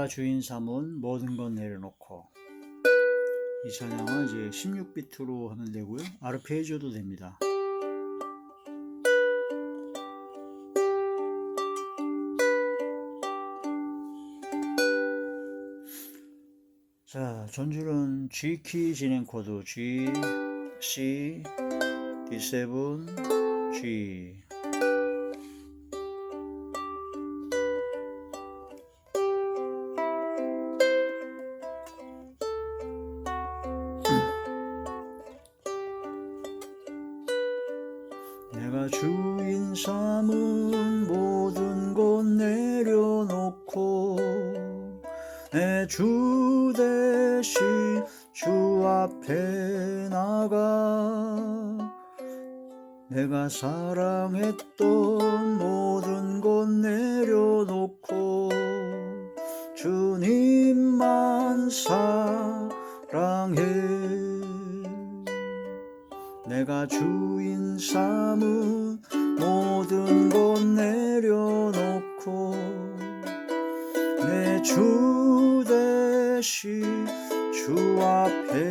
주인 삼은 모든 건 내려놓고, 이 찬양은 이제 16비트로 하면 되고요. 아르페지오도 됩니다. 자, 전주는 G키 진행 코드 G, C, D7, G. 내가 주인 삼은 모든 것 내려놓고 내 주 대신 주 앞에 나가 내가 사랑했던 모든 것 내려놓고 주님만 사랑해. 내가 주인 삼은 모든 것 내려놓고 내 주 대신 주 앞에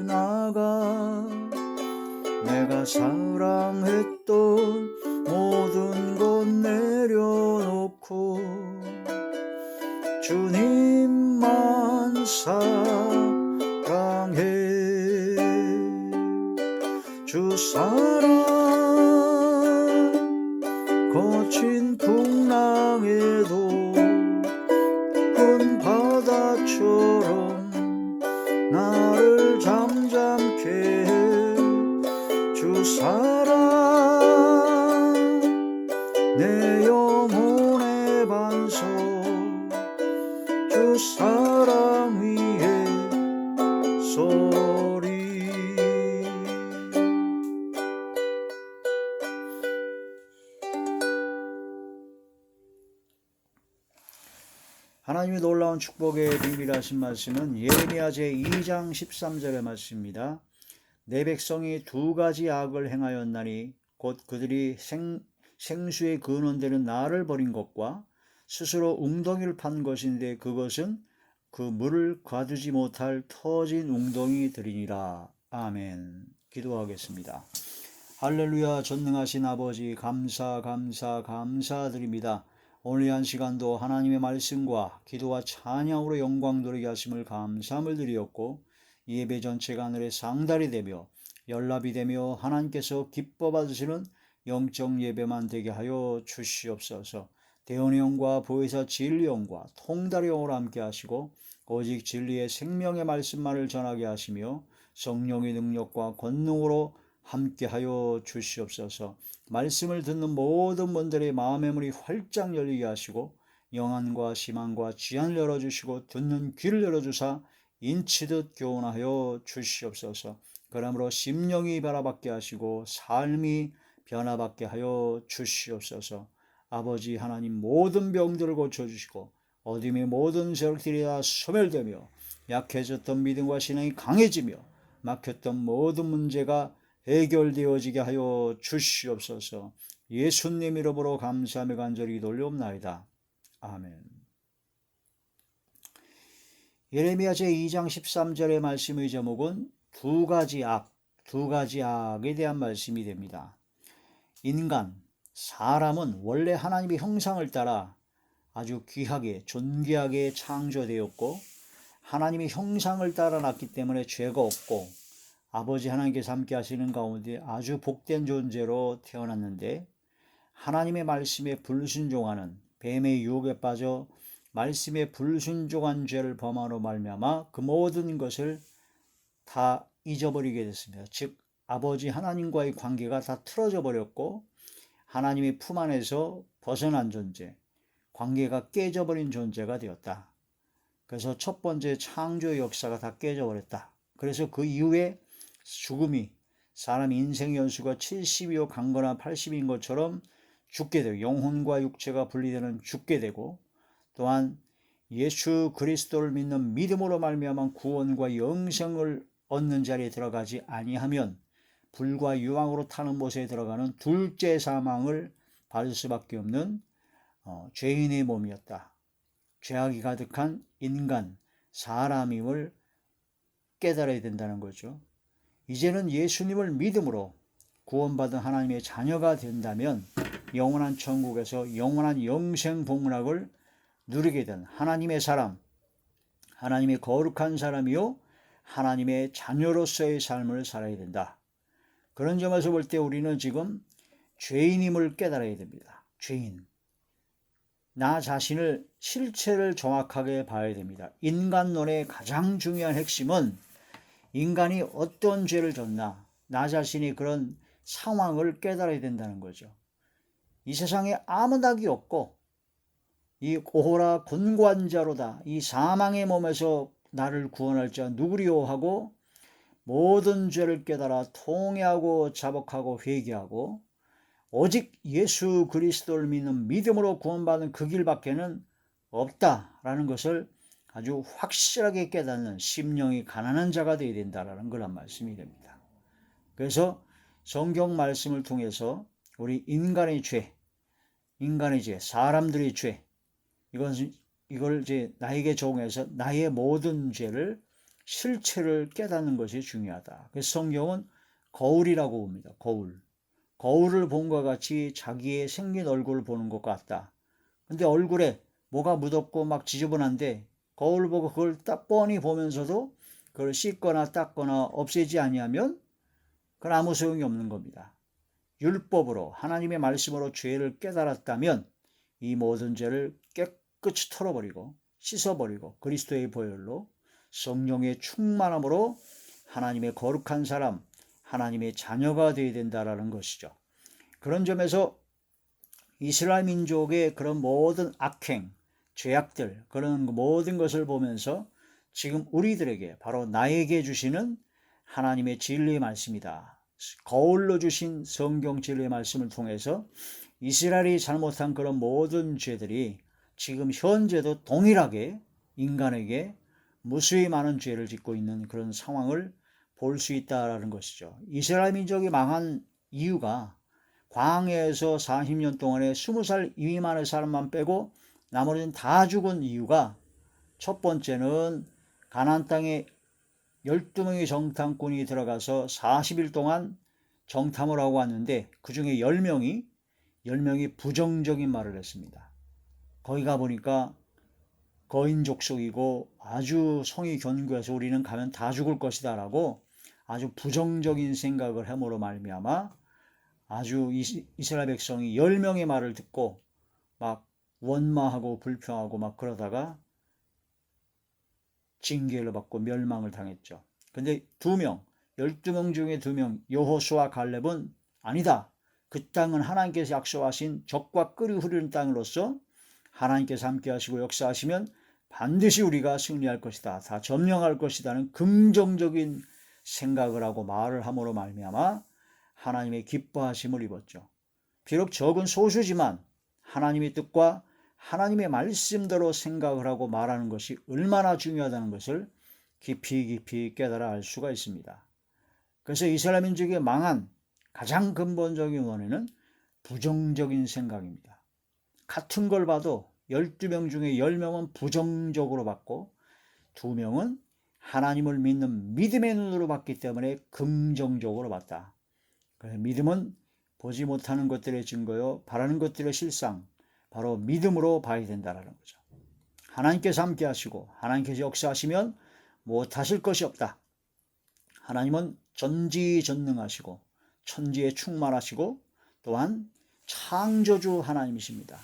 나가 내가 사랑했던 모든 것 내려놓고 주님만 사랑해. 주 사랑 거친 풍랑에도 큰 바다처럼 나를 잠잠케 해. 주 사랑 내 영혼의 반석 주 사랑 위에 소리. 하나님의 놀라운 축복의 비밀하신 말씀은 예레미야 제2장 13절의 말씀입니다. 내 백성이 두 가지 악을 행하였나니 곧 그들이 생수의 근원되는 나를 버린 것과 스스로 웅덩이를 판 것인데 그것은 그 물을 가두지 못할 터진 웅덩이들이니라. 아멘. 기도하겠습니다. 할렐루야. 전능하신 아버지 감사드립니다. 오늘 한 시간도 하나님의 말씀과 기도와 찬양으로 영광 돌리게 하심을 감사함을 드리었고 이 예배 전체가 하늘의 상달이 되며 연락이 되며 하나님께서 기뻐 받으시는 영적 예배만 되게 하여 주시옵소서. 대언의 영과 보혜사 진리 영과 통달의 영으로 함께 하시고 오직 진리의 생명의 말씀만을 전하게 하시며 성령의 능력과 권능으로 함께 하여 주시옵소서. 말씀을 듣는 모든 분들의 마음의 문이 활짝 열리게 하시고 영안과 심안과 지안을 열어주시고 듣는 귀를 열어주사 인치듯 교훈하여 주시옵소서. 그러므로 심령이 변화받게 하시고 삶이 변화받게 하여 주시옵소서. 아버지 하나님 모든 병들을 고쳐주시고 어둠의 모든 세력들이 다 소멸되며 약해졌던 믿음과 신앙이 강해지며 막혔던 모든 문제가 해결되어지게 하여 주시옵소서. 예수님 이름으로 감사하며 간절히 돌려옵나이다. 아멘. 예레미야 제2장 13절의 말씀의 제목은 두 가지 악에 대한 말씀이 됩니다. 사람은 원래 하나님의 형상을 따라 아주 귀하게 존귀하게 창조되었고 하나님의 형상을 따라 났기 때문에 죄가 없고 아버지 하나님께서 함께 하시는 가운데 아주 복된 존재로 태어났는데 하나님의 말씀에 불순종하는 뱀의 유혹에 빠져 말씀에 불순종한 죄를 범함으로 말미암아 그 모든 것을 다 잊어버리게 됐습니다. 즉 아버지 하나님과의 관계가 다 틀어져 버렸고 하나님의 품 안에서 벗어난 존재, 관계가 깨져버린 존재가 되었다. 그래서 첫 번째 창조의 역사가 다 깨져버렸다. 그래서 그 이후에 죽음이 사람 인생 연수가 70이요 강건한 80인 것처럼 죽게 되고 영혼과 육체가 분리되는 죽게 되고 또한 예수 그리스도를 믿는 믿음으로 말미암아 구원과 영생을 얻는 자리에 들어가지 아니하면 불과 유황으로 타는 못에 들어가는 둘째 사망을 받을 수밖에 없는 죄인의 몸이었다. 죄악이 가득한 인간, 사람임을 깨달아야 된다는 거죠. 이제는 예수님을 믿음으로 구원받은 하나님의 자녀가 된다면 영원한 천국에서 영원한 영생 복락을 누리게 된 하나님의 사람, 하나님의 거룩한 사람이요 하나님의 자녀로서의 삶을 살아야 된다. 그런 점에서 볼 때 우리는 지금 죄인임을 깨달아야 됩니다. 죄인. 나 자신을 실체를 정확하게 봐야 됩니다. 인간론의 가장 중요한 핵심은 인간이 어떤 죄를 졌나, 나 자신이 그런 상황을 깨달아야 된다는 거죠. 이 세상에 아무 낙이 없고 이 고호라 곤고한 자로다, 이 사망의 몸에서 나를 구원할 자 누구리요 하고 모든 죄를 깨달아 통회하고 자복하고 회개하고 오직 예수 그리스도를 믿는 믿음으로 구원받는 그 길밖에는 없다라는 것을 아주 확실하게 깨닫는 심령이 가난한 자가 되어야 된다라는 그런 말씀이 됩니다. 그래서 성경 말씀을 통해서 우리 인간의 죄, 사람들의 죄, 이걸 이제 나에게 적용해서 나의 모든 죄를 실체를 깨닫는 것이 중요하다. 그래서 성경은 거울이라고 봅니다. 거울을 본 것 같이 자기의 생긴 얼굴을 보는 것 같다. 근데 얼굴에 뭐가 묻었고 막 지저분한데 거울 보고 그걸 딱 뻔히 보면서도 그걸 씻거나 닦거나 없애지 아니하면 그건 아무 소용이 없는 겁니다. 율법으로 하나님의 말씀으로 죄를 깨달았다면 이 모든 죄를 깨끗이 털어버리고 씻어버리고 그리스도의 보혈로 성령의 충만함으로 하나님의 거룩한 사람, 하나님의 자녀가 되어야 된다는 것이죠. 그런 점에서 이스라엘 민족의 그런 모든 악행, 죄악들, 그런 모든 것을 보면서 지금 우리들에게, 바로 나에게 주시는 하나님의 진리의 말씀이다. 거울로 주신 성경 진리의 말씀을 통해서 이스라엘이 잘못한 그런 모든 죄들이 지금 현재도 동일하게 인간에게 무수히 많은 죄를 짓고 있는 그런 상황을 볼 수 있다는 것이죠. 이스라엘 민족이 망한 이유가 광야에서 40년 동안에 20살 이미만의 사람만 빼고 나머지는 다 죽은 이유가, 첫 번째는 가나안 땅에 12명의 정탐꾼이 들어가서 40일 동안 정탐을 하고 왔는데 그 중에 10명이 부정적인 말을 했습니다. 거기 가보니까 거인 족속이고 아주 성이 견고해서 우리는 가면 다 죽을 것이다 라고 아주 부정적인 생각을 함으로 말미암아 아주 이스라엘 백성이 10명의 말을 듣고 막 원망하고 불평하고 막 그러다가 징계를 받고 멸망을 당했죠. 근데 12명 중에 2명, 여호수아 갈렙은 아니다. 그 땅은 하나님께서 약속하신 적과 끓이 흐르는 땅으로서 하나님께서 함께 하시고 역사하시면 반드시 우리가 승리할 것이다. 다 점령할 것이다는 긍정적인 생각을 하고 말을 함으로 말미암아 하나님의 기뻐하심을 입었죠. 비록 적은 소수지만 하나님의 뜻과 하나님의 말씀대로 생각을 하고 말하는 것이 얼마나 중요하다는 것을 깊이 깨달아 알 수가 있습니다. 그래서 이스라엘 민족이 망한 가장 근본적인 원인은 부정적인 생각입니다. 같은 걸 봐도 12명 중에 10명은 부정적으로 봤고 2명은 하나님을 믿는 믿음의 눈으로 봤기 때문에 긍정적으로 봤다. 그래서 믿음은 보지 못하는 것들의 증거요, 바라는 것들의 실상, 바로 믿음으로 봐야 된다는 거죠. 하나님께서 함께 하시고 하나님께서 역사하시면 못하실 것이 없다. 하나님은 전지전능하시고 천지에 충만하시고 또한 창조주 하나님이십니다.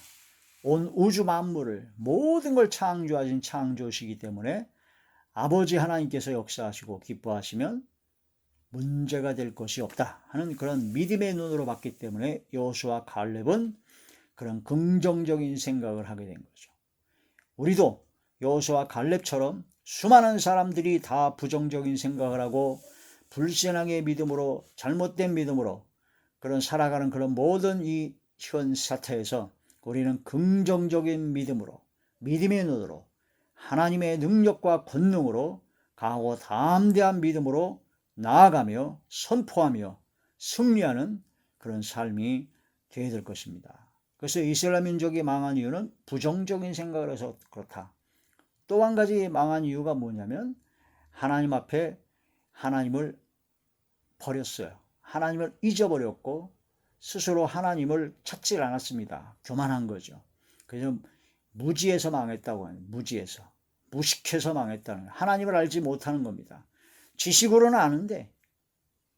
온 우주 만물을 모든 걸 창조하신 창조시기 때문에 아버지 하나님께서 역사하시고 기뻐하시면 문제가 될 것이 없다 하는 그런 믿음의 눈으로 봤기 때문에 여호수아 갈렙은 그런 긍정적인 생각을 하게 된 거죠. 우리도 여호수아 갈렙처럼 수많은 사람들이 다 부정적인 생각을 하고 불신앙의 믿음으로, 잘못된 믿음으로 그런 살아가는 그런 모든 이 현 사태에서 우리는 긍정적인 믿음으로, 믿음의 눈으로, 하나님의 능력과 권능으로 강하고 담대한 믿음으로 나아가며 선포하며 승리하는 그런 삶이 되어야 될 것입니다. 그래서 이스라엘 민족이 망한 이유는 부정적인 생각을 해서 그렇다. 또 한 가지 망한 이유가 뭐냐면 하나님 앞에 하나님을 버렸어요. 하나님을 잊어버렸고 스스로 하나님을 찾질 않았습니다. 교만한 거죠. 그래서 무지해서 망했다고 하는, 무지해서, 무식해서 망했다는, 하나님을 알지 못하는 겁니다. 지식으로는 아는데,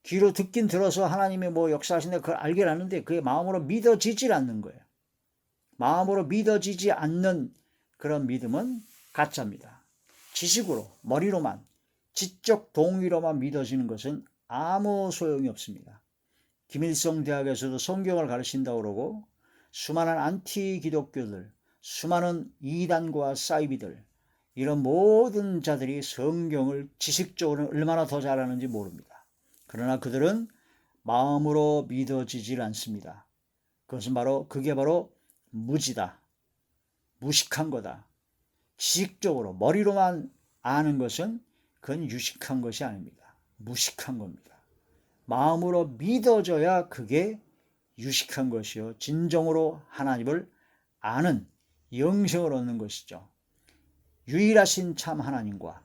귀로 듣긴 들어서 하나님이 뭐 역사하신다 그걸 알긴 아는데 그게 마음으로 믿어지질 않는 거예요. 마음으로 믿어지지 않는 그런 믿음은 가짜입니다. 지식으로, 머리로만, 지적 동의로만 믿어지는 것은 아무 소용이 없습니다. 김일성 대학에서도 성경을 가르친다고 그러고 수많은 안티 기독교들, 수많은 이단과 사이비들, 이런 모든 자들이 성경을 지식적으로 얼마나 더 잘하는지 모릅니다. 그러나 그들은 마음으로 믿어지질 않습니다. 그게 바로 무지다. 무식한 거다. 지식적으로 머리로만 아는 것은 그건 유식한 것이 아닙니다. 무식한 겁니다. 마음으로 믿어져야 그게 유식한 것이요. 진정으로 하나님을 아는 영생을 얻는 것이죠. 유일하신 참 하나님과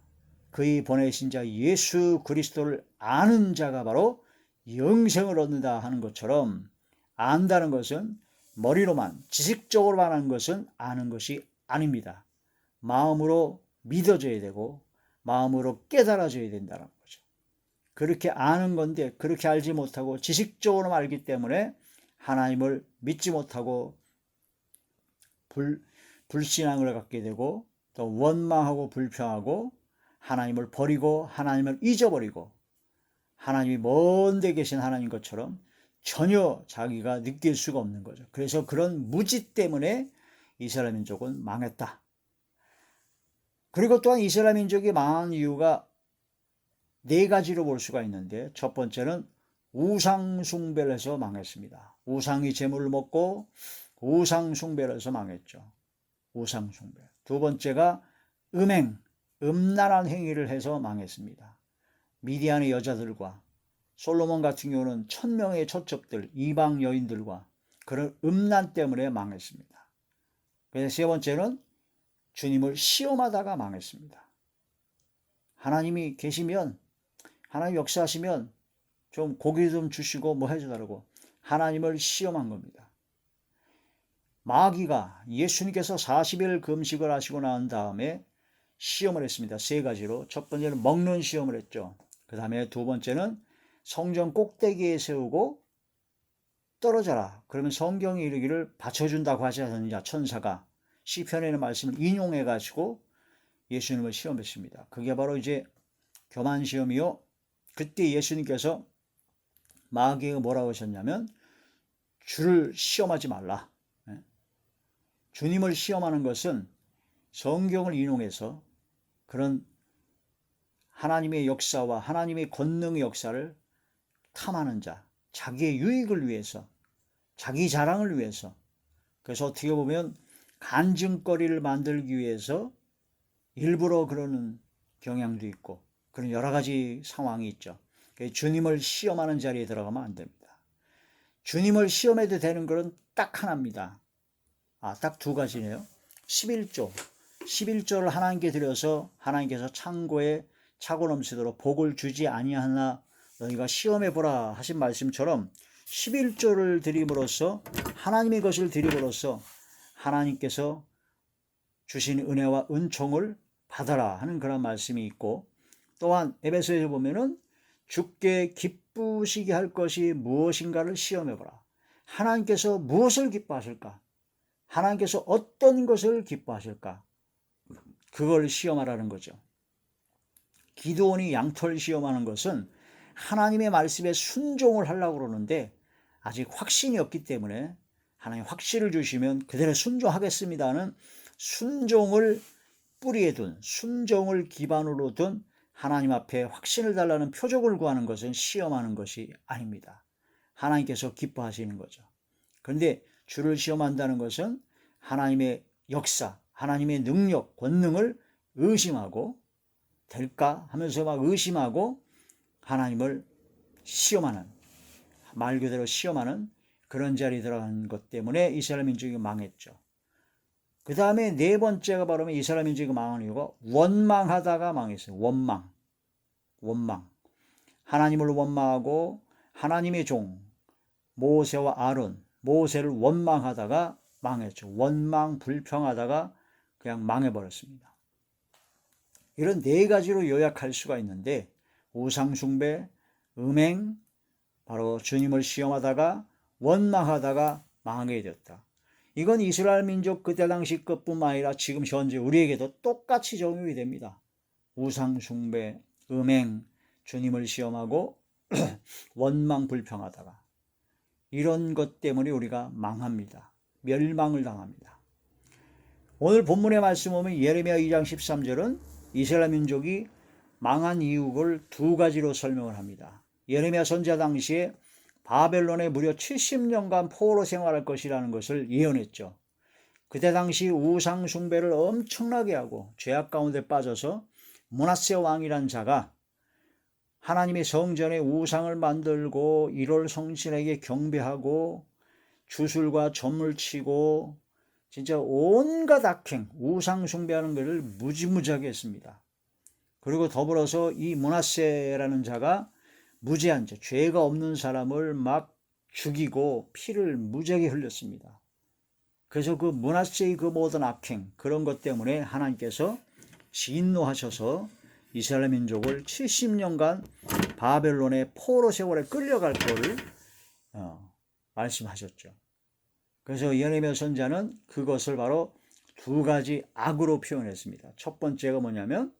그의 보내신 자 예수 그리스도를 아는 자가 바로 영생을 얻는다 하는 것처럼 안다는 것은 머리로만 지식적으로만 하는 것은 아는 것이 아닙니다. 마음으로 믿어져야 되고 마음으로 깨달아져야 된다는 거죠. 그렇게 아는 건데 그렇게 알지 못하고 지식적으로만 알기 때문에 하나님을 믿지 못하고 불신앙을 갖게 되고 또 원망하고 불평하고 하나님을 버리고 하나님을 잊어버리고 하나님이 먼 데 계신 하나님 것처럼 전혀 자기가 느낄 수가 없는 거죠. 그래서 그런 무지 때문에 이스라엘 민족은 망했다. 그리고 또한 이스라엘 민족이 망한 이유가 네 가지로 볼 수가 있는데 첫 번째는 우상 숭배를 해서 망했습니다. 우상이 재물을 먹고 우상 숭배를 해서 망했죠. 우상 숭배. 두 번째가 음란한 행위를 해서 망했습니다. 미디안의 여자들과 솔로몬 같은 경우는 1000명의 초첩들, 이방 여인들과 그런 음란 때문에 망했습니다. 그래서 세 번째는 주님을 시험하다가 망했습니다. 하나님이 계시면, 하나님 역사하시면 좀 고기 좀 주시고 뭐 해주더라고. 하나님을 시험한 겁니다. 마귀가 예수님께서 40일 금식을 하시고 난 다음에 시험을 했습니다. 세 가지로. 첫 번째는 먹는 시험을 했죠. 그 다음에 두 번째는 성전 꼭대기에 세우고 떨어져라. 그러면 성경이 이르기를 받쳐준다고 하지 않느냐. 천사가 시편에 있는 말씀을 인용해 가지고 예수님을 시험했습니다. 그게 바로 이제 교만 시험이요. 그때 예수님께서 마귀가 뭐라고 하셨냐면 주를 시험하지 말라. 주님을 시험하는 것은 성경을 인용해서 그런 하나님의 역사와 하나님의 권능의 역사를 탐하는 자, 자기의 유익을 위해서, 자기 자랑을 위해서, 그래서 어떻게 보면 간증거리를 만들기 위해서 일부러 그러는 경향도 있고 그런 여러 가지 상황이 있죠. 주님을 시험하는 자리에 들어가면 안 됩니다. 주님을 시험해도 되는 것은 딱 하나입니다. 딱 두 가지네요. 11조를 하나님께 드려서 하나님께서 창고에 차고 넘치도록 복을 주지 아니하나 너희가 시험해보라 하신 말씀처럼 11조를 드림으로써 하나님의 것을 드림으로써 하나님께서 주신 은혜와 은총을 받아라 하는 그런 말씀이 있고, 또한 에베소에서 보면은 주께 기쁘시게 할 것이 무엇인가를 시험해보라. 하나님께서 무엇을 기뻐하실까? 하나님께서 어떤 것을 기뻐하실까? 그걸 시험하라는 거죠. 기드온이 양털 시험하는 것은 하나님의 말씀에 순종을 하려고 그러는데 아직 확신이 없기 때문에 하나님 확신을 주시면 그대로 순종하겠습니다는 순종을 뿌리에 둔, 순종을 기반으로 둔 하나님 앞에 확신을 달라는 표적을 구하는 것은 시험하는 것이 아닙니다. 하나님께서 기뻐하시는 거죠. 그런데 주를 시험한다는 것은 하나님의 역사, 하나님의 능력, 권능을 의심하고 될까 하면서 막 의심하고 하나님을 시험하는, 말 그대로 시험하는 그런 자리에 들어간 것 때문에 이스라엘 민족이 망했죠. 그 다음에 네 번째가 바로 이스라엘 민족이 망한 이유가 원망하다가 망했어요. 원망. 하나님을 원망하고 하나님의 종 모세와 아론, 모세를 원망하다가 망했죠. 원망 불평하다가 그냥 망해버렸습니다. 이런 네 가지로 요약할 수가 있는데 우상숭배, 음행, 바로 주님을 시험하다가 원망하다가 망하게 되었다. 이건 이스라엘 민족 그때 당시 것뿐만 아니라 지금 현재 우리에게도 똑같이 적용이 됩니다. 우상숭배, 음행, 주님을 시험하고 원망 불평하다가 이런 것 때문에 우리가 망합니다. 멸망을 당합니다. 오늘 본문의 말씀 보면 예레미야 2장 13절은 이스라엘 민족이 망한 이유를 두 가지로 설명을 합니다. 예레미야 선지자 당시에 바벨론에 무려 70년간 포로 생활할 것이라는 것을 예언했죠. 그때 당시 우상 숭배를 엄청나게 하고 죄악 가운데 빠져서 므낫세 왕이란 자가 하나님의 성전에 우상을 만들고 이를 성신에게 경배하고 주술과 점을 치고 진짜 온갖 악행, 우상 숭배하는 것을 무지무지하게 했습니다. 그리고 더불어서 이 므낫세라는 자가 무죄한 자, 죄가 없는 사람을 막 죽이고 피를 무지하게 흘렸습니다. 그래서 그 므낫세의 그 모든 악행, 그런 것 때문에 하나님께서 진노하셔서 이스라엘 민족을 70년간 바벨론의 포로 세월에 끌려갈 거를 말씀하셨죠. 그래서 예레미야 선지자는 그것을 바로 두 가지 악으로 표현했습니다. 첫 번째가 뭐냐면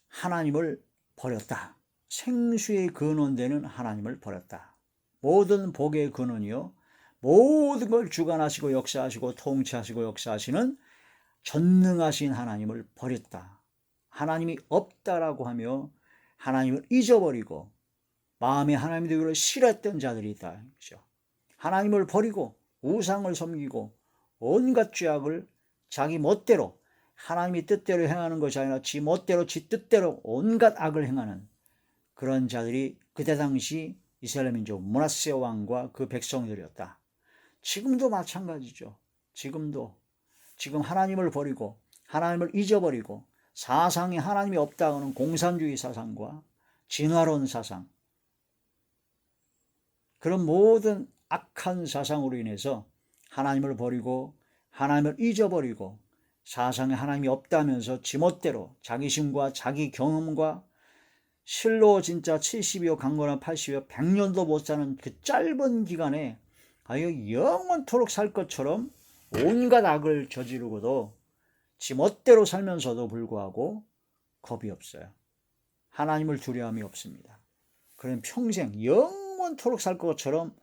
하나님을 버렸다. 생수의 근원되는 하나님을 버렸다. 모든 복의 근원이요 모든 걸 주관하시고 역사하시고 통치하시고 역사하시는 전능하신 하나님을 버렸다. 하나님이 없다라고 하며 하나님을 잊어버리고 마음에 하나님 되기를 싫어했던 자들이 있다. 하나님을 버리고 우상을 섬기고 온갖 죄악을 자기 멋대로 하나님의 뜻대로 행하는 것이 아니라 지 멋대로 지 뜻대로 온갖 악을 행하는 그런 자들이 그때 당시 이스라엘 민족 므낫세 왕과 그 백성들이었다. 지금도 마찬가지죠. 지금 하나님을 버리고 하나님을 잊어버리고 사상에 하나님이 없다는 공산주의 사상과 진화론 사상, 그런 모든 악한 사상으로 인해서 하나님을 버리고 하나님을 잊어버리고 사상에 하나님이 없다면서 지멋대로 자기 힘과 자기 경험과 실로 진짜 70이요 강건한 80이요 100년도 못 사는 그 짧은 기간에 아유 영원토록 살 것처럼 온갖 악을 저지르고도 지멋대로 살면서도 불구하고 겁이 없어요. 하나님을 두려움이 없습니다. 그럼 평생 영원토록 살 것처럼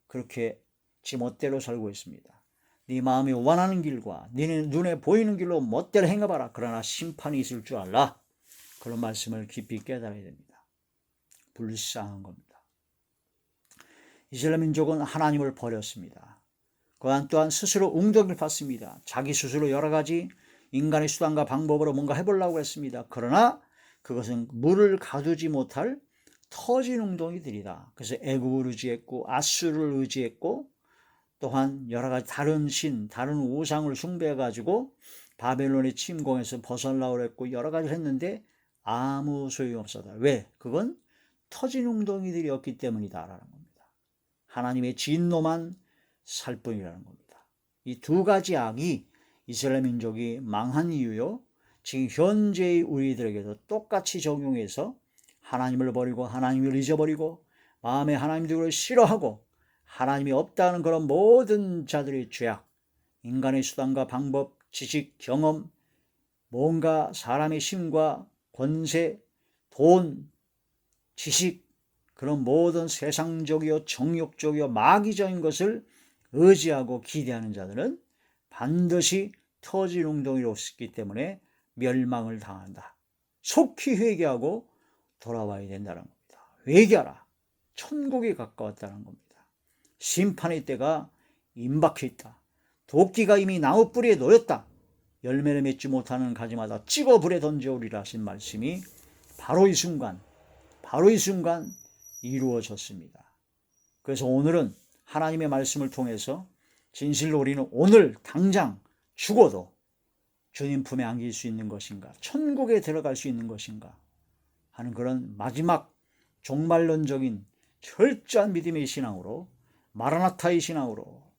그렇게 지멋대로 살고 있습니다. 네 마음이 원하는 길과 네 눈에 보이는 길로 멋대로 행해봐라. 그러나 심판이 있을 줄 알라. 그런 말씀을 깊이 깨달아야 됩니다. 불쌍한 겁니다. 이스라엘 민족은 하나님을 버렸습니다. 또한 스스로 웅덩이를 팠습니다. 자기 스스로 여러 가지 인간의 수단과 방법으로 뭔가 해보려고 했습니다. 그러나 그것은 물을 가두지 못할 터진 웅덩이들이다. 그래서 애국을 의지했고 아수르를 의지했고 또한 여러 가지 다른 신, 다른 우상을 숭배해가지고 바벨론의 침공에서 벗어나려고 했고 여러 가지를 했는데 아무 소용없었다. 왜? 그건 터진 웅덩이들이었기 때문이다라는 겁니다. 하나님의 진노만 살 뿐이라는 겁니다. 이 두 가지 악이 이스라엘 민족이 망한 이유요. 지금 현재의 우리들에게도 똑같이 적용해서 하나님을 버리고 하나님을 잊어버리고 마음에 하나님 되기를 싫어하고 하나님이 없다는 그런 모든 자들의 죄악, 인간의 수단과 방법, 지식, 경험, 뭔가 사람의 힘과 권세, 돈, 지식, 그런 모든 세상적이요 정욕적이요 마귀적인 것을 의지하고 기대하는 자들은 반드시 터진 웅덩이로 있기 때문에 멸망을 당한다. 속히 회개하고 돌아와야 된다는 겁니다. 회개하라. 천국이 가까웠다는 겁니다. 심판의 때가 임박해 있다. 도끼가 이미 나무 뿌리에 놓였다. 열매를 맺지 못하는 가지마다 찍어 불에 던져오리라 하신 말씀이 바로 이 순간 이루어졌습니다. 그래서 오늘은 하나님의 말씀을 통해서 진실로 우리는 오늘 당장 죽어도 주님 품에 안길 수 있는 것인가, 천국에 들어갈 수 있는 것인가 하는 그런 마지막 종말론적인 철저한 믿음의 신앙으로, 마라나타의 신앙으로,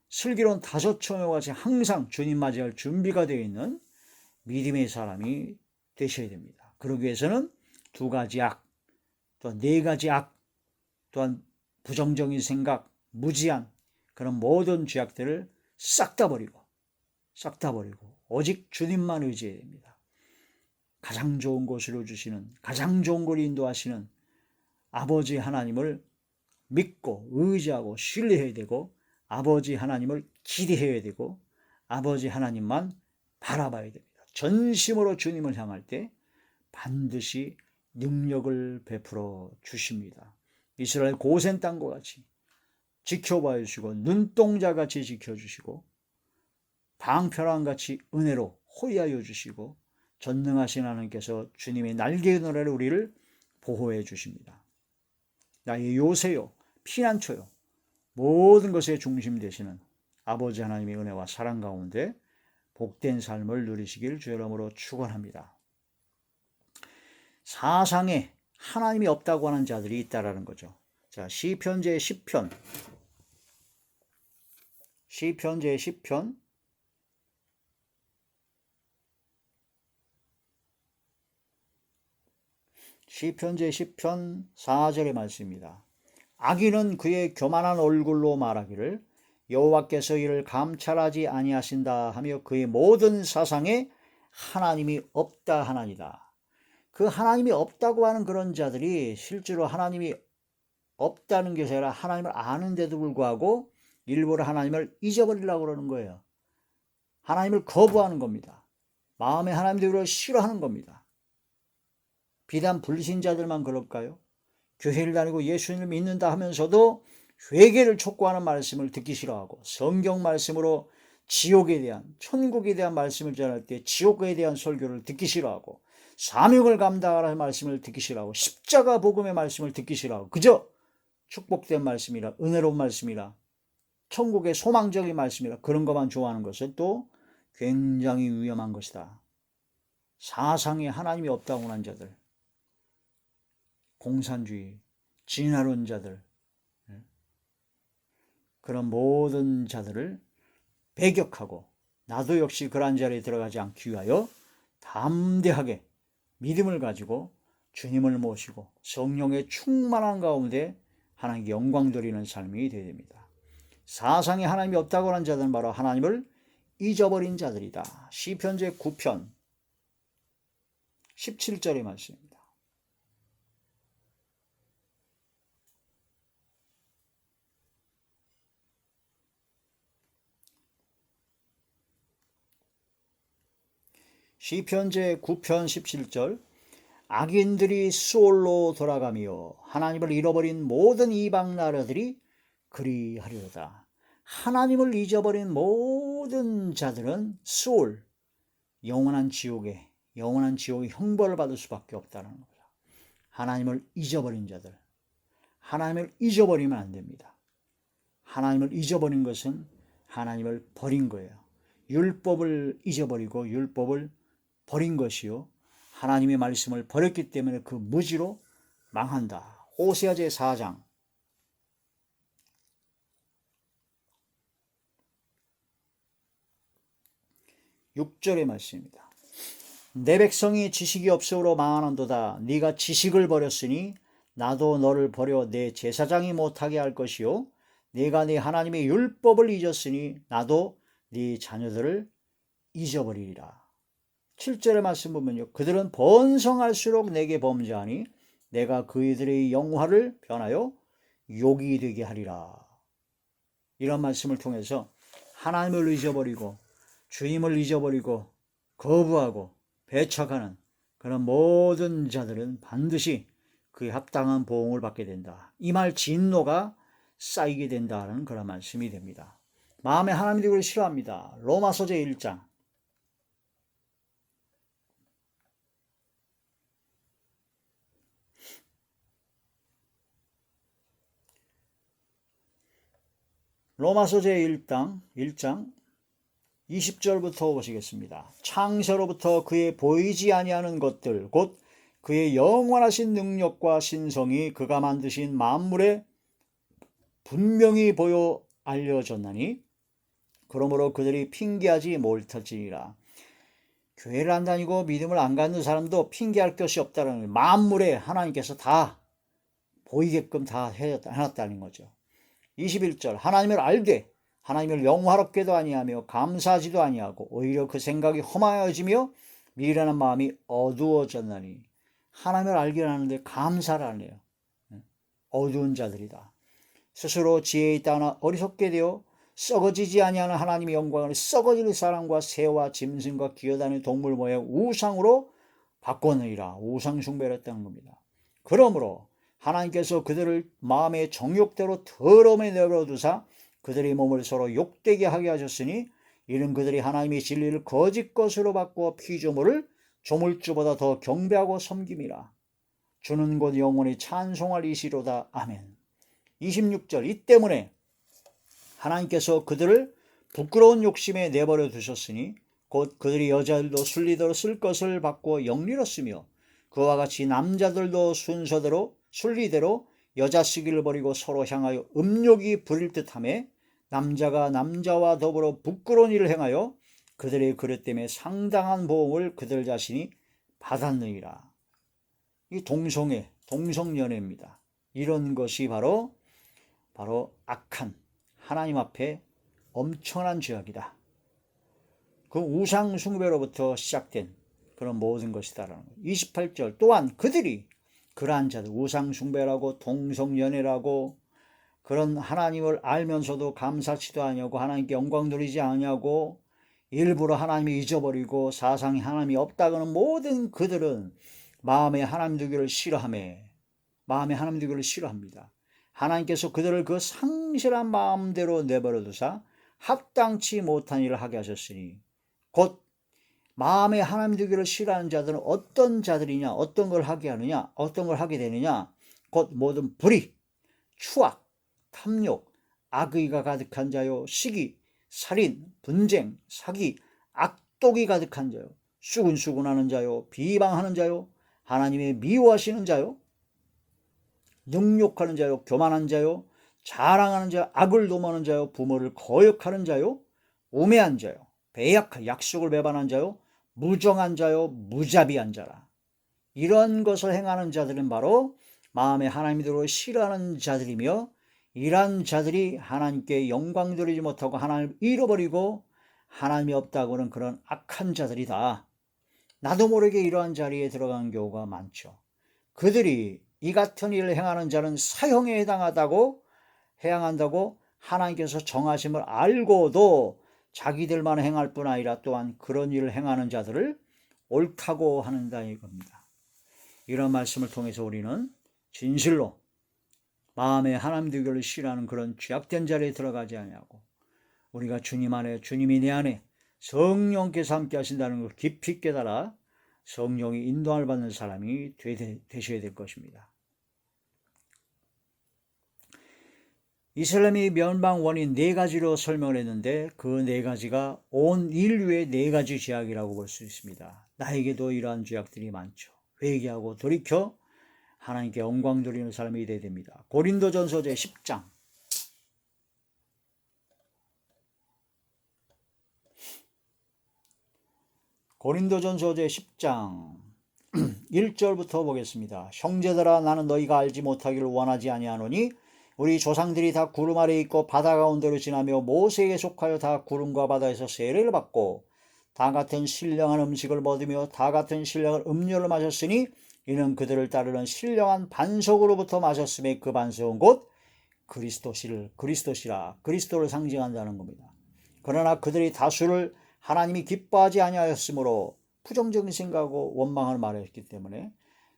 슬기로운 다섯처녀와 같이 항상 주님 맞이할 준비가 되어 있는 믿음의 사람이 되셔야 됩니다. 그러기 위해서는 두 가지 악, 또한 네 가지 악, 또한 부정적인 생각, 무지한 그런 모든 죄악들을 싹 다 버리고 오직 주님만 의지해야 됩니다. 가장 좋은 곳으로 주시는, 가장 좋은 곳을 인도하시는 아버지 하나님을 믿고 의지하고 신뢰해야 되고, 아버지 하나님을 기대해야 되고, 아버지 하나님만 바라봐야 됩니다. 전심으로 주님을 향할 때 반드시 능력을 베풀어 주십니다. 이스라엘 고센 땅과 같이 지켜봐 주시고, 눈동자같이 지켜주시고, 방패랑같이 은혜로 호위하여 주시고, 전능하신 하나님께서 주님의 날개의 노래로 우리를 보호해 주십니다. 나의 요새요, 피난처요, 모든 것의 중심 되시는 아버지 하나님의 은혜와 사랑 가운데 복된 삶을 누리시길 주의 이름으로 축원합니다. 사상에 하나님이 없다고 하는 자들이 있다라는 거죠. 자, 시편 제 10편. 시편 제 10편. 시편 제 10편 4절의 말씀입니다. 악인은 그의 교만한 얼굴로 말하기를 여호와께서 이를 감찰하지 아니하신다 하며 그의 모든 사상에 하나님이 없다 하나니다. 그 하나님이 없다고 하는 그런 자들이 실제로 하나님이 없다는 것이 아니라 하나님을 아는데도 불구하고 일부러 하나님을 잊어버리려고 그러는 거예요. 하나님을 거부하는 겁니다. 마음에 하나님 되기를 싫어하는 겁니다. 비단 불신자들만 그럴까요? 교회를 다니고 예수님을 믿는다 하면서도 회개를 촉구하는 말씀을 듣기 싫어하고, 성경 말씀으로 지옥에 대한, 천국에 대한 말씀을 전할 때 지옥에 대한 설교를 듣기 싫어하고, 사명을 감당하라는 말씀을 듣기 싫어하고, 십자가 복음의 말씀을 듣기 싫어하고, 그저 축복된 말씀이라, 은혜로운 말씀이라, 천국의 소망적인 말씀이라 그런 것만 좋아하는 것은 또 굉장히 위험한 것이다. 사상에 하나님이 없다고 하는 자들, 공산주의, 진화론자들, 그런 모든 자들을 배격하고, 나도 역시 그러한 자리에 들어가지 않기 위하여 담대하게 믿음을 가지고 주님을 모시고 성령의 충만한 가운데 하나님께 영광 드리는 삶이 되어야 됩니다. 사상에 하나님이 없다고 하는 자들은 바로 하나님을 잊어버린 자들이다. 시편 제 9편 17절의 말씀입니다. 시편 제 9편 17절. 악인들이 수올로 돌아가며 하나님을 잃어버린 모든 이방 나라들이 그리하리로다. 하나님을 잊어버린 모든 자들은 수올, 영원한 지옥의 형벌을 받을 수밖에 없다는 거죠. 하나님을 잊어버린 자들, 하나님을 잊어버리면 안 됩니다. 하나님을 잊어버린 것은 하나님을 버린 거예요. 율법을 잊어버리고 율법을 버린 것이요, 하나님의 말씀을 버렸기 때문에 그 무지로 망한다. 호세아 제 4장 6절의 말씀입니다. 내 백성이 지식이 없으므로 망하는도다. 네가 지식을 버렸으니 나도 너를 버려 내 제사장이 못하게 할 것이요, 네가 네 하나님의 율법을 잊었으니 나도 네 자녀들을 잊어버리리라. 7절의 말씀 보면요, 그들은 번성할수록 내게 범죄하니 내가 그들의 영화를 변하여 욕이 되게 하리라. 이런 말씀을 통해서 하나님을 잊어버리고 주님을 잊어버리고 거부하고 배척하는 그런 모든 자들은 반드시 그에 합당한 보응을 받게 된다. 이 말 진노가 쌓이게 된다는 그런 말씀이 됩니다. 마음에 하나님 되기를 싫어합니다. 로마서 제 1장 로마서 제1장 20절부터 보시겠습니다. 창세로부터 그의 보이지 아니하는 것들 곧 그의 영원하신 능력과 신성이 그가 만드신 만물에 분명히 보여 알려졌나니 그러므로 그들이 핑계하지 못할지니라. 교회를 안 다니고 믿음을 안 갖는 사람도 핑계할 것이 없다는 거예요. 만물에 하나님께서 다 보이게끔 다 해놨다는 거죠. 21절 하나님을 알되 하나님을 영화롭게도 아니하며 감사하지도 아니하고 오히려 그 생각이 험하여지며 미련한 마음이 어두워졌나니 하나님을 알긴 하는데 감사를 안 해요. 어두운 자들이다. 스스로 지혜에 있다나 어리석게 되어 썩어지지 아니하는 하나님의 영광을 썩어질 사람과 새와 짐승과 기어다니는 동물 모양 우상으로 바꿔느니라. 우상 숭배를 했다는 겁니다. 그러므로 하나님께서 그들을 마음의 정욕대로 더러움에 내버려두사 그들의 몸을 서로 욕되게 하게 하셨으니 이는 그들이 하나님의 진리를 거짓 것으로 바꾸어 피조물을 조물주보다 더 경배하고 섬김이라. 주는 곧 영원히 찬송할 이시로다. 아멘. 26절 이 때문에 하나님께서 그들을 부끄러운 욕심에 내버려 두셨으니 곧 그들이 여자들도 순리대로 쓸 것을 바꾸어 영리로 쓰며 그와 같이 남자들도 순서대로 순리대로 여자 쓰기를 버리고 서로 향하여 음욕이 부릴 듯하며 남자가 남자와 더불어 부끄러운 일을 행하여 그들의 그릇 때문에 상당한 보응을 그들 자신이 받았느니라. 이 동성연애입니다. 이런 것이 바로 악한 하나님 앞에 엄청난 죄악이다. 그 우상 숭배로부터 시작된 그런 모든 것이다라는 거예요. 28절 또한 그들이 그러한 자들 우상 숭배라고 동성연애라고 그런 하나님을 알면서도 감사치도 아니하고 하나님께 영광 돌리지 아니하고 일부러 하나님을 잊어버리고 사상에 하나님이 없다고는 모든 그들은 마음에 하나님 두기를 싫어합니다. 하나님께서 그들을 그 상실한 마음대로 내버려 두사 합당치 못한 일을 하게 하셨으니 곧 마음에 하나님 두기를 싫어하는 자들은 어떤 자들이냐, 어떤 걸 하게 하느냐, 어떤 걸 하게 되느냐, 곧 모든 불의, 추악, 탐욕, 악의가 가득한 자요, 시기, 살인, 분쟁, 사기, 악독이 가득한 자요, 수군수군하는 자요, 비방하는 자요, 하나님의 미워하시는 자요, 능욕하는 자요, 교만한 자요, 자랑하는 자요, 악을 도모하는 자요, 부모를 거역하는 자요, 우매한 자요, 배약한 약속을 배반한 자요, 무정한 자요, 무자비한 자라. 이런 것을 행하는 자들은 바로 마음에 하나님으로 싫어하는 자들이며 이러한 자들이 하나님께 영광 돌리지 못하고 하나님을 잃어버리고 하나님이 없다고는 그런 악한 자들이다. 나도 모르게 이러한 자리에 들어간 경우가 많죠. 그들이 이 같은 일을 행하는 자는 사형에 해당한다고 하나님께서 정하심을 알고도 자기들만 행할 뿐 아니라 또한 그런 일을 행하는 자들을 옳다고 한다 이겁니다. 이런 말씀을 통해서 우리는 진실로 마음에 하나님 두기를 싫어하는 그런 죄악된 자리에 들어가지 아니하고 우리가 주님 안에 주님이 내 안에 성령께서 함께 하신다는 걸 깊이 깨달아 성령이 인도함을 받는 사람이 되셔야 될 것입니다. 이슬람이 멸망 원인 4가지로 설명을 했는데 그 4가지가 온 인류의 4가지 죄악이라고 볼 수 있습니다. 나에게도 이러한 죄악들이 많죠. 회개하고 돌이켜 하나님께 영광 돌리는 사람이 되어야 됩니다. 고린도전서 제10장 고린도전서 제10장 1절부터 보겠습니다. 형제들아 나는 너희가 알지 못하기를 원하지 아니하노니 우리 조상들이 다 구름 아래에 있고 바다 가운데로 지나며 모세에게 속하여 다 구름과 바다에서 세례를 받고 다 같은 신령한 음식을 먹으며 다 같은 신령한 음료를 마셨으니 이는 그들을 따르는 신령한 반석으로부터 마셨음에 그 반석은 곧 그리스도를 상징한다는 겁니다. 그러나 그들이 다수를 하나님이 기뻐하지 아니하였으므로 부정적인 생각하고 원망을 말했기 때문에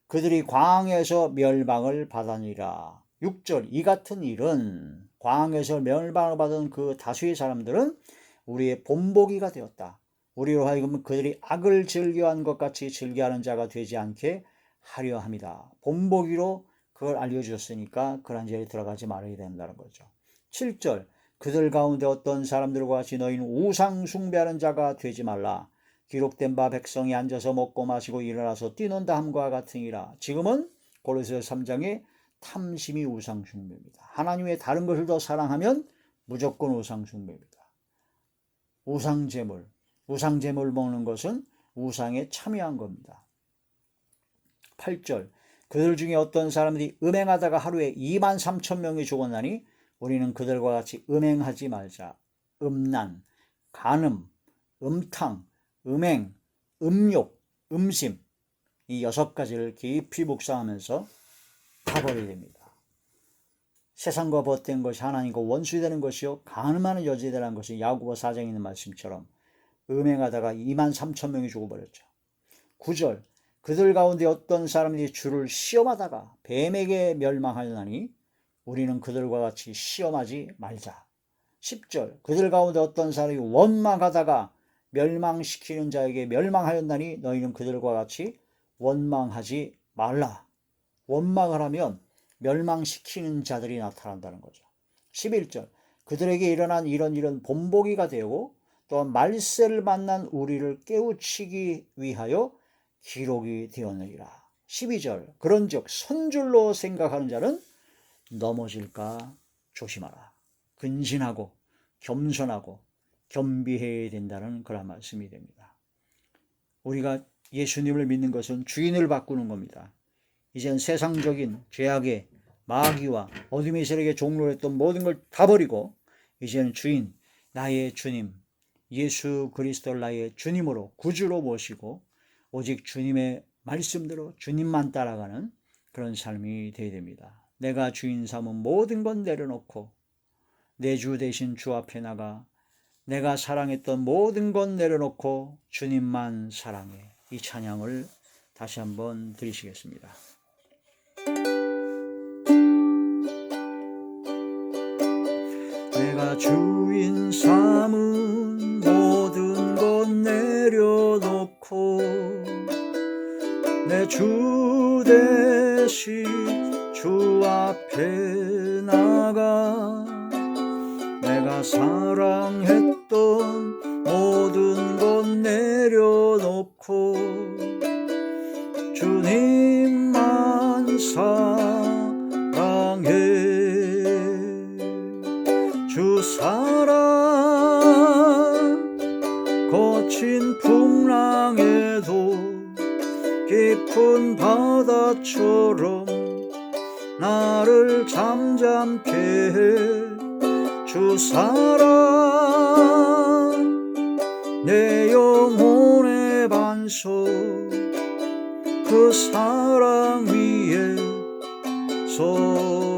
그들이 광야에서 멸망을 받으니라. 6절 이 같은 일은 광야에서 멸망을 받은 그 다수의 사람들은 우리의 본보기가 되었다. 우리로 하여금 그들이 악을 즐겨한 것 같이 즐겨하는 자가 되지 않게 하려 합니다. 본보기로 그걸 알려주셨으니까 그런 자리에 들어가지 말아야 된다는 거죠. 7절 그들 가운데 어떤 사람들과 같이 너희는 우상 숭배하는 자가 되지 말라. 기록된 바 백성이 앉아서 먹고 마시고 일어나서 뛰는다 함과 같으니라. 지금은 고린도서 3장에 탐심이 우상 숭배입니다. 하나님의 다른 것을 더 사랑하면 무조건 우상 숭배입니다. 우상 제물 먹는 것은 우상에 참여한 겁니다. 8절 그들 중에 어떤 사람들이 음행하다가 하루에 23,000명이 죽었나니 우리는 그들과 같이 음행하지 말자. 음란, 간음, 음탕, 음행, 음욕, 음심 이 6가지를 깊이 묵상하면서 다 버려야 됩니다. 세상과 벗된 것이 하나님과 원수되는 것이요 간음하는 여자들이라는 것이 야고보 4장에 있는 말씀처럼 음행하다가 23,000명이 죽어버렸죠. 9절 그들 가운데 어떤 사람들이 주를 시험하다가 뱀에게 멸망하였나니 우리는 그들과 같이 시험하지 말자. 10절 그들 가운데 어떤 사람이 원망하다가 멸망시키는 자에게 멸망하였나니 너희는 그들과 같이 원망하지 말라. 원망을 하면 멸망시키는 자들이 나타난다는 거죠. 11절 그들에게 일어난 이런 본보기가 되고 또한 말세를 만난 우리를 깨우치기 위하여 기록이 되었느니라. 12절 그런즉 선줄로 생각하는 자는 넘어질까 조심하라. 근신하고 겸손하고 겸비해야 된다는 그런 말씀이 됩니다. 우리가 예수님을 믿는 것은 주인을 바꾸는 겁니다. 이젠 세상적인 죄악의 마귀와 어둠의 세력에 종로했던 모든 걸 다 버리고 이제는 주인, 나의 주님, 예수 그리스도를 나의 주님으로 구주로 모시고 오직 주님의 말씀대로 주님만 따라가는 그런 삶이 되어야 됩니다. 내가 주인 삼은 모든 건 내려놓고 내 주 대신 주 앞에 나가 내가 사랑했던 모든 건 내려놓고 주님만 사랑해. 이 찬양을 다시 한번 드리시겠습니다. 내가 주인 삼은 모든 것 내려놓고 내 주 대신 주 앞에 나가 내가 사랑했던 모든 것 내려놓고 주님만 사랑해. 주 사랑 거친 풍랑에도 깊은 바다처럼 나를 잠잠케 해. 주 사랑 내 영혼의 반석 그 사랑 위에 서